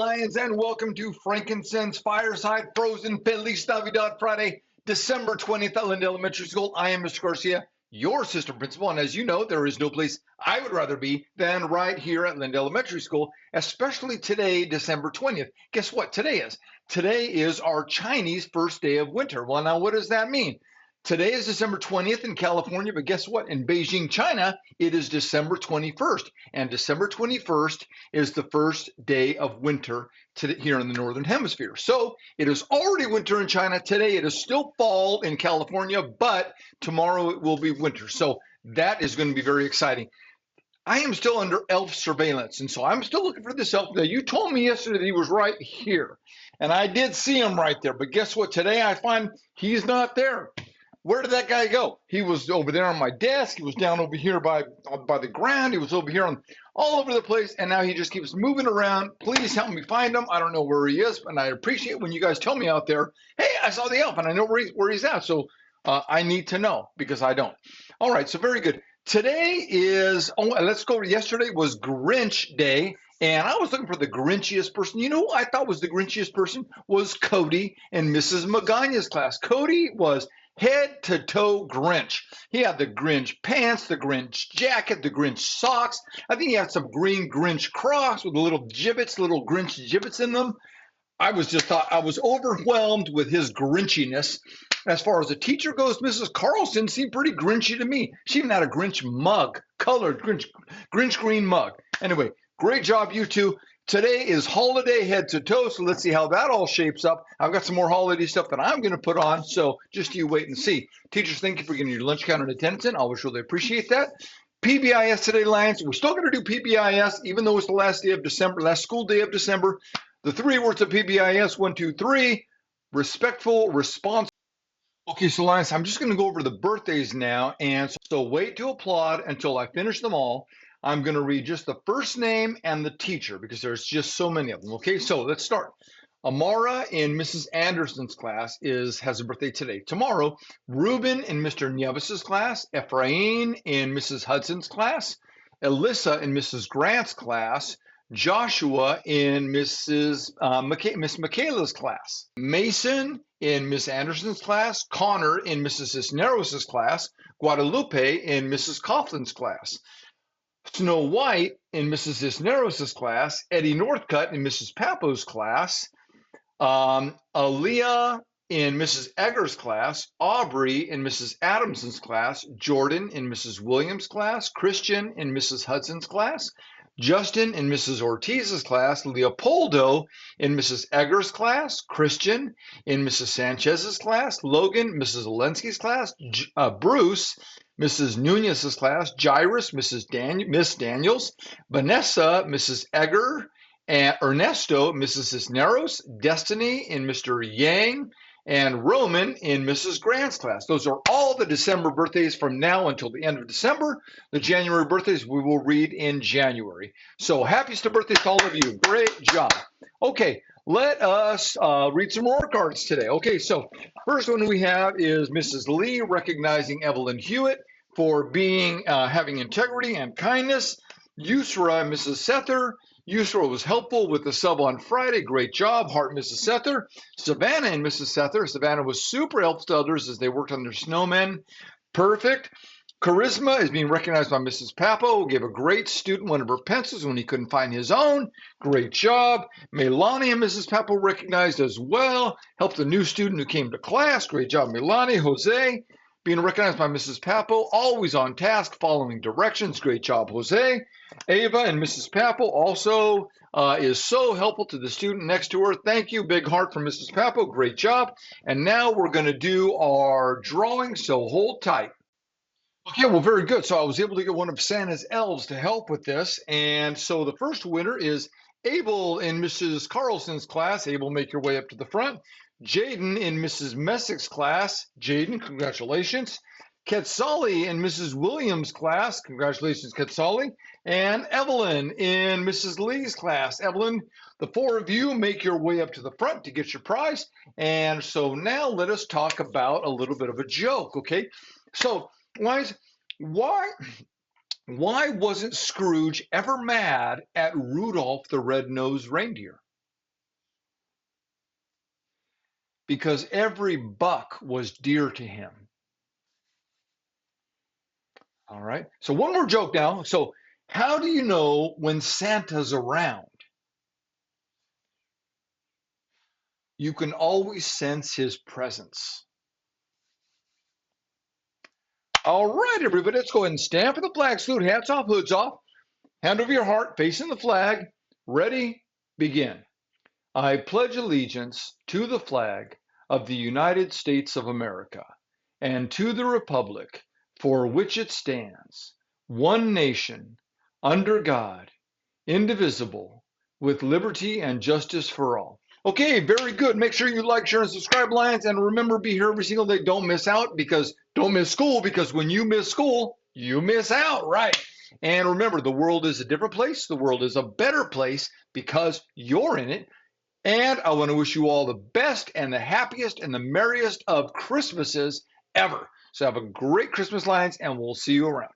Lions, and welcome to Frankincense Fireside Frozen Feliz Navidad Friday, December 20th at Lind Elementary School. I am Mr. Garcia, your assistant principal, and as you know, there is no place I would rather be than right here at Lind Elementary School, especially today, December 20th. Guess what today is? Today is our Chinese first day of winter. Well, now what does that mean? Today is December 20th in California, but guess what? In Beijing, China, it is December 21st. And December 21st is the first day of winter here in the Northern Hemisphere. So it is already winter in China. Today it is still fall in California, but tomorrow it will be winter. So that is going to be very exciting. I am still under elf surveillance, and so I'm still looking for this elf. Now, you told me yesterday that he was right here, and I did see him right there. But guess what? Today I find he's not there. Where did that guy go? He was over there on my desk. He was down over here by the ground. He was over here all over the place, and now he just keeps moving around. Please help me find him. I don't know where he is, and I appreciate when you guys tell me out there, hey, I saw the elf, and I know where he's at. So I need to know because I don't. All right, so very good. Today is, let's go. Yesterday was Grinch Day. And I was looking for the Grinchiest person. You know who I thought was the Grinchiest person? Was Cody in Mrs. Magana's class. Cody was head to toe Grinch. He had the Grinch pants, the Grinch jacket, the Grinch socks. I think he had some green Grinch Crocs with little Grinch gibbets in them. I was overwhelmed with his Grinchiness. As far as the teacher goes, Mrs. Carlson seemed pretty Grinchy to me. She even had a Grinch mug, colored Grinch green mug. Anyway, great job, you two. Today is holiday head to toe, so let's see how that all shapes up. I've got some more holiday stuff that I'm going to put on, so just you wait and see. Teachers, thank you for getting your lunch count and attendance in. I always really appreciate that. PBIS today, Lions. We're still going to do PBIS, even though it's the last school day of December. The three words of PBIS, 1, 2, 3, respectful, responsible. Okay, so Lions, I'm just going to go over the birthdays now, and so wait to applaud until I finish them all. I'm going to read just the first name and the teacher because there's just so many of them. Okay, so let's start. Amara in Mrs. Anderson's class has a birthday today. Tomorrow, Ruben in Mr. Nieves' class, Ephraim in Mrs. Hudson's class, Alyssa in Mrs. Grant's class, Joshua in Miss Michaela's class, Mason in Miss Anderson's class, Connor in Mrs. Cisneros' class, Guadalupe in Mrs. Coughlin's class, Snow White in Mrs. Cisneros' class, Eddie Northcutt in Mrs. Papo's class, Aaliyah in Mrs. Egger's class, Aubrey in Mrs. Adamson's class, Jordan in Mrs. Williams' class, Christian in Mrs. Hudson's class, Justin in Mrs. Ortiz's class, Leopoldo in Mrs. Egger's class, Christian in Mrs. Sanchez's class, Logan, Mrs. Zelensky's class, Bruce, Mrs. Nunez's class, Jairus, Miss Daniels, Vanessa, Mrs. Egger, and Ernesto, Mrs. Cisneros, Destiny in Mr. Yang, and Roman in Mrs. Grant's class. Those are all the December birthdays from now until the end of December. The January birthdays we will read in January. So happiest of birthdays to all of you. Great job. Okay, let us read some more cards today. Okay, so first one we have is Mrs. Lee recognizing Evelyn Hewitt for having integrity and kindness. Yusra, Mrs. Sether. Yusra was helpful with the sub on Friday. Great job. Heart, Mrs. Sether. Savannah and Mrs. Sether. Savannah was super helpful to others as they worked on their snowmen. Perfect. Charisma is being recognized by Mrs. Papo. Gave a great student one of her pencils when he couldn't find his own. Great job. Melanie and Mrs. Papo recognized as well. Helped a new student who came to class. Great job, Melanie. Jose being recognized by Mrs. Papo. Always on task, following directions. Great job, Jose. Ava and Mrs. Papo also is so helpful to the student next to her. Thank you. Big heart from Mrs. Papo. Great job. And now we're going to do our drawing, so hold tight. Okay, well, very good. So I was able to get one of Santa's elves to help with this. And so the first winner is Abel in Mrs. Carlson's class. Abel, make your way up to the front. Jaden in Mrs. Messick's class. Jaden, congratulations. Quetzali in Mrs. Williams' class. Congratulations, Quetzali. And Evelyn in Mrs. Lee's class. Evelyn, the four of you make your way up to the front to get your prize. And so now let us talk about a little bit of a joke, okay? So, why wasn't Scrooge ever mad at Rudolph the Red-Nosed Reindeer? because every buck was dear to him. All right. So one more joke now. So how do you know when Santa's around? You can always sense his presence. All right, everybody, let's go ahead and stand for the flag salute. Hats off, hoods off. Hand over your heart, facing the flag. Ready? Begin. I pledge allegiance to the flag of the United States of America and to the republic for which it stands, one nation, under God, indivisible, with liberty and justice for all. Okay, very good. Make sure you like, share, and subscribe, Lions. And remember, be here every single day. Don't miss out, because don't miss school, because when you miss school, you miss out, right? And remember, the world is a different place. The world is a better place because you're in it. And I want to wish you all the best and the happiest and the merriest of Christmases ever. So have a great Christmas, Lions, and we'll see you around.